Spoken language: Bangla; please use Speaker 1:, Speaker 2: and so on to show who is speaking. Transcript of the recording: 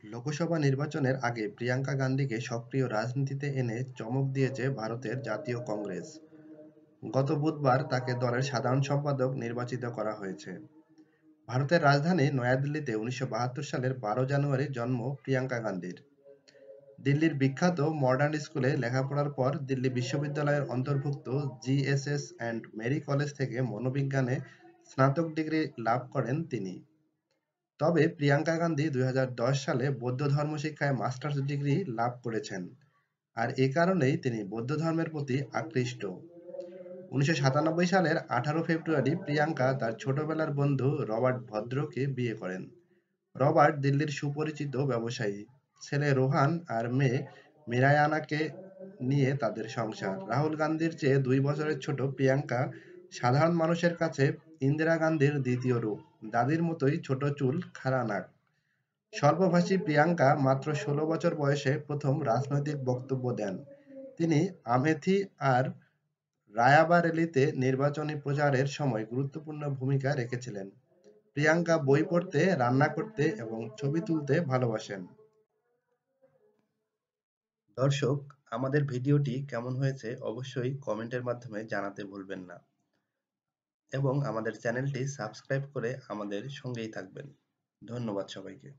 Speaker 1: লোকসভা নির্বাচনের আগে প্রিয়াঙ্কা গান্ধীকে সক্রিয় রাজনীতিতে এনে চমক দিয়েছে ভারতের জাতীয় কংগ্রেস। গত বুধবার তাকে দলের সাধারণ সম্পাদক নির্বাচিত করা হয়েছে। ভারতের রাজধানী নয়াদিল্লিতে ১৯৭২ সালের ১২ জানুয়ারি জন্ম প্রিয়াঙ্কা গান্ধীর। দিল্লির বিখ্যাত মডার্ন স্কুলে লেখাপড়ার পর দিল্লি বিশ্ববিদ্যালয়ের অন্তর্ভুক্ত জিএসএস অ্যান্ড মেরি কলেজ থেকে মনোবিজ্ঞানে স্নাতক ডিগ্রি লাভ করেন তিনি। তবে প্রিয়াঙ্কা গান্ধী ২০১০ সালে বৌদ্ধ ধর্ম শিক্ষায় মাস্টার্স ডিগ্রি লাভ করেছেন, আর এ কারণেই তিনি বৌদ্ধ ধর্মের প্রতি আকৃষ্ট। ১৯৯৭ সালের ১৮ ফেব্রুয়ারি প্রিয়াঙ্কা তার ছোটবেলার বন্ধু রবার্ট ভদ্রকে বিয়ে করেন। রবার্ট দিল্লির সুপরিচিত ব্যবসায়ী। ছেলে রোহান আর মেয়ে মিরায়ানাকে নিয়ে তাদের সংসার। রাহুল গান্ধীর চেয়ে ২ বছরের ছোট প্রিয়াঙ্কা সাধারণ মানুষের কাছে ইন্দিরা গান্ধীর দ্বিতীয় রূপ। দাদির মতোই ছোট চুল, খাড়া নাক। স্বল্পভাষী প্রিয়াঙ্কা মাত্র ১৬ বছর বয়সে প্রথম রাজনৈতিক বক্তব্য দেন। তিনি আমেথি আর রায়বারেলিতে নির্বাচনী প্রচারের সময় গুরুত্বপূর্ণ ভূমিকা রেখেছিলেন। প্রিয়াঙ্কা বই পড়তে, রান্না করতে এবং ছবি তুলতে ভালোবাসেন। দর্শক, আমাদের ভিডিওটি কেমন হয়েছে অবশ্যই কমেন্টের মাধ্যমে জানাতে ভুলবেন না এবং আমাদের চ্যানেলটি সাবস্ক্রাইব করে আমাদের সঙ্গেই থাকবেন। ধন্যবাদ সবাইকে।